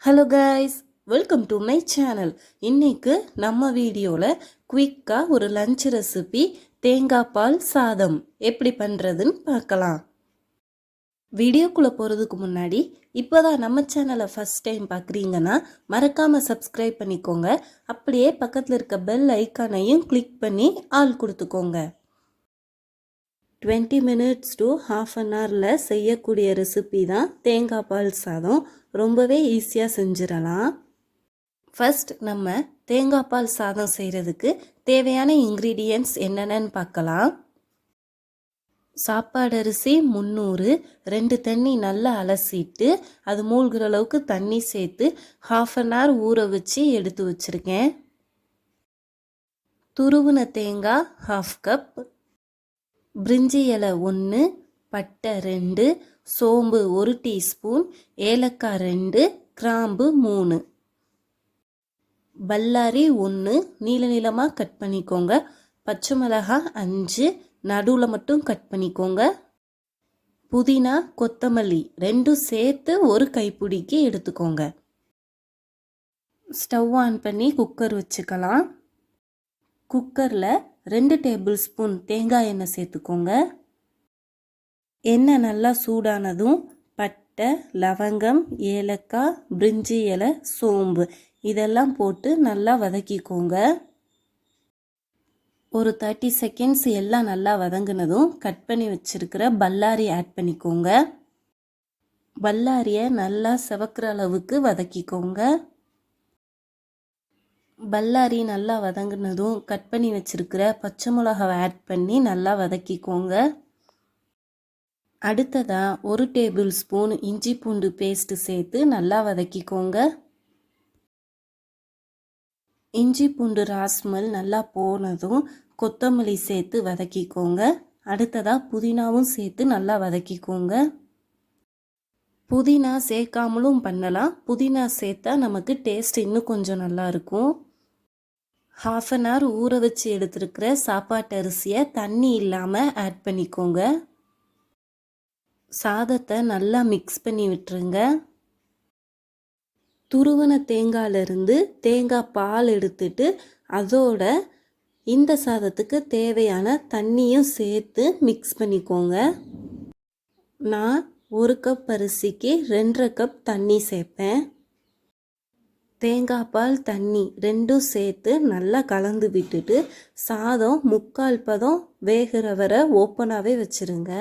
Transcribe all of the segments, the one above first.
Hello guys, welcome to my channel. இன்னைக்கு நம்ம வீடியோவில் குயிக்காக ஒரு லஞ்ச் ரெசிபி தேங்காய் பால் சாதம் எப்படி பண்ணுறதுன்னு பார்க்கலாம். வீடியோக்குள்ளே போகிறதுக்கு முன்னாடி இப்போ தான் நம்ம சேனலை ஃபஸ்ட் டைம் பார்க்குறீங்கன்னா மறக்காமல் சப்ஸ்கிரைப் பண்ணிக்கோங்க. அப்படியே பக்கத்தில் இருக்க பெல் ஐக்கானையும் கிளிக் பண்ணி ஆல் கொடுத்துக்கோங்க. 20 minutes to half an hour செய்யக்கூடிய ரெசிபி தான் தேங்காய் பால் சாதம். ரொம்பவே ஈஸியாக செஞ்சிடலாம். ஃபர்ஸ்ட் நம்ம தேங்காய் பால் சாதம் செய்கிறதுக்கு தேவையான இன்க்ரீடியன்ட்ஸ் என்னென்னு பார்க்கலாம். சாப்பாடு அரிசி 300, 2 தண்ணி நல்லா அலசிட்டு அது மூழ்கிற அளவுக்கு தண்ணி சேர்த்து half an hour ஊற வச்சு எடுத்து வச்சுருக்கேன். துருவின தேங்காய் 1/2 கப், பிரிஞ்சி இலை 1, பட்டை 2, சோம்பு 1 டீஸ்பூன், ஏலக்காய் 2, கிராம்பு 3, பல்லாரி 1 நீள நீளமாக கட் பண்ணிக்கோங்க. பச்சை மிளகாய் 5 நடுவில் மட்டும் கட் பண்ணிக்கோங்க. புதினா கொத்தமல்லி 2 சேர்த்து ஒரு கைப்பிடிக்கு எடுத்துக்கோங்க. ஸ்டவ் ஆன் பண்ணி குக்கர் வச்சுக்கலாம். குக்கரில் 2 டேபிள் ஸ்பூன் தேங்காய் எண்ணெய் சேர்த்துக்கோங்க. எண்ணெய் நல்லா சூடானதும் பட்டை, லவங்கம், ஏலக்காய், பிரிஞ்சி இலை, சோம்பு இதெல்லாம் போட்டு நல்லா வதக்கிக்கோங்க. ஒரு 30 செகண்ட்ஸ் எல்லாம் நல்லா வதங்கினதும் கட் பண்ணி வச்சுருக்கிற பல்லாரி ஆட் பண்ணிக்கோங்க. பல்லாரியை நல்லா செவக்கிற அளவுக்கு வதக்கிக்கோங்க. பல்லாரி நல்லா வதங்கினதும் கட் பண்ணி வச்சுருக்கிற பச்சை மிளகாவை ஆட் பண்ணி நல்லா வதக்கிக்கோங்க. அடுத்ததாக 1 டேபிள் ஸ்பூன் இஞ்சி பூண்டு பேஸ்ட்டு சேர்த்து நல்லா வதக்கிக்கோங்க. இஞ்சி பூண்டு ராஸ்மல் நல்லா போனதும் கொத்தமல்லி சேர்த்து வதக்கிக்கோங்க. அடுத்ததாக புதினாவும் சேர்த்து நல்லா வதக்கிக்கோங்க. புதினா சேர்க்காமலும் பண்ணலாம். புதினா சேர்த்தா நமக்கு டேஸ்ட் இன்னும் கொஞ்சம் நல்லா இருக்கும். half an hour ஊற வச்சு எடுத்துருக்கிற சாப்பாட்டு அரிசியை தண்ணி இல்லாமல் ஆட் பண்ணிக்கோங்க. சாதத்தை நல்லா மிக்ஸ் பண்ணி விட்டுருங்க. துருவன தேங்காயிலிருந்து தேங்காய் பால் எடுத்துட்டு அதோட இந்த சாதத்துக்கு தேவையான தண்ணியும் சேர்த்து மிக்ஸ் பண்ணிக்கோங்க. நான் 1 கப் அரிசிக்கு 2.5 கப் தண்ணி சேர்ப்பேன். தேங்காய் பால் தண்ணி 2 சேர்த்து நல்லா கலந்து விட்டுட்டு சாதம் 3/4 பதம் வேகிற வரை ஓப்பனாகவே வச்சுருங்க.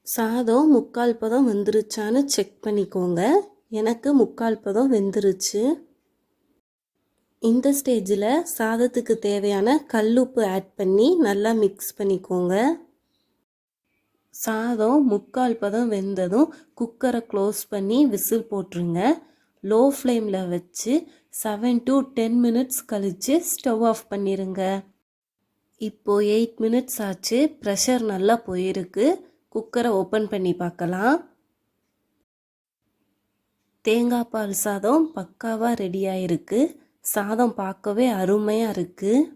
சாதம் 3/4 பதம் வெந்துருச்சான்னு செக் பண்ணிக்கோங்க. எனக்கு 3/4 பதம் வெந்துருச்சு. இந்த ஸ்டேஜில் சாதத்துக்கு தேவையான கல்லுப்பு ஆட் பண்ணி நல்லா மிக்ஸ் பண்ணிக்கோங்க. சாதம் 3/4 பதம் வெந்ததும் குக்கரை க்ளோஸ் பண்ணி விசில் போட்டுருங்க. லோ ஃப்ளேமில் வச்சு 7 to 10 minutes கழித்து ஸ்டவ் ஆஃப் பண்ணிடுங்க. இப்போது 8 minutes ஆச்சு. ப்ரெஷர் நல்லா போயிருக்கு. குக்கரை ஓப்பன் பண்ணி பார்க்கலாம். தேங்காய் பால் சாதம் பக்காவாக ரெடியாக இருக்குது. சாதம் பார்க்கவே அருமையாக இருக்குது.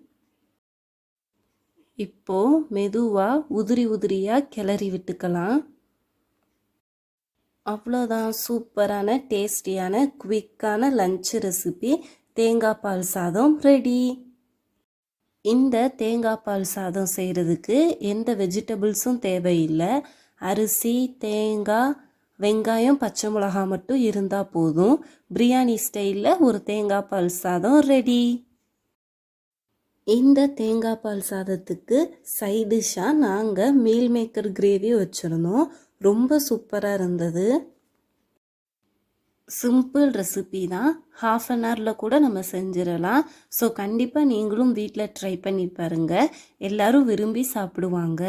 இப்போது மெதுவாக உதிரி உதிரியாக கிளறி விட்டுக்கலாம். அவ்வளோதான், சூப்பரான டேஸ்டியான குவிக்கான லஞ்ச் ரெசிபி தேங்காய் பால் சாதம் ரெடி. இந்த தேங்காய் பால் சாதம் செய்கிறதுக்கு எந்த வெஜிடபிள்ஸும் தேவையில்லை. அரிசி, தேங்காய், வெங்காயம், பச்சை மிளகாய் மட்டும் இருந்தால் போதும். பிரியாணி ஸ்டைலில் ஒரு தேங்காய் பால் சாதம் ரெடி. இந்த தேங்காய் பால் சாதத்துக்கு சைட் டிஷ்ஷாக நாங்கள் மீல் மேக்கர் கிரேவி வச்சுருந்தோம். ரொம்ப சூப்பராக இருந்தது. சிம்பிள் ரெசிபி தான். half an hour கூட நம்ம செஞ்சிடலாம். ஸோ கண்டிப்பாக நீங்களும் வீட்டில் ட்ரை பண்ணி பாருங்கள். எல்லோரும் விரும்பி சாப்பிடுவாங்க.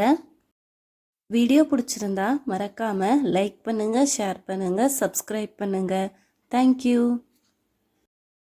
வீடியோ பிடிச்சிருந்தா மறக்காமல் லைக் பண்ணுங்கள், ஷேர் பண்ணுங்கள், சப்ஸ்கிரைப் பண்ணுங்கள். தேங்க்யூ.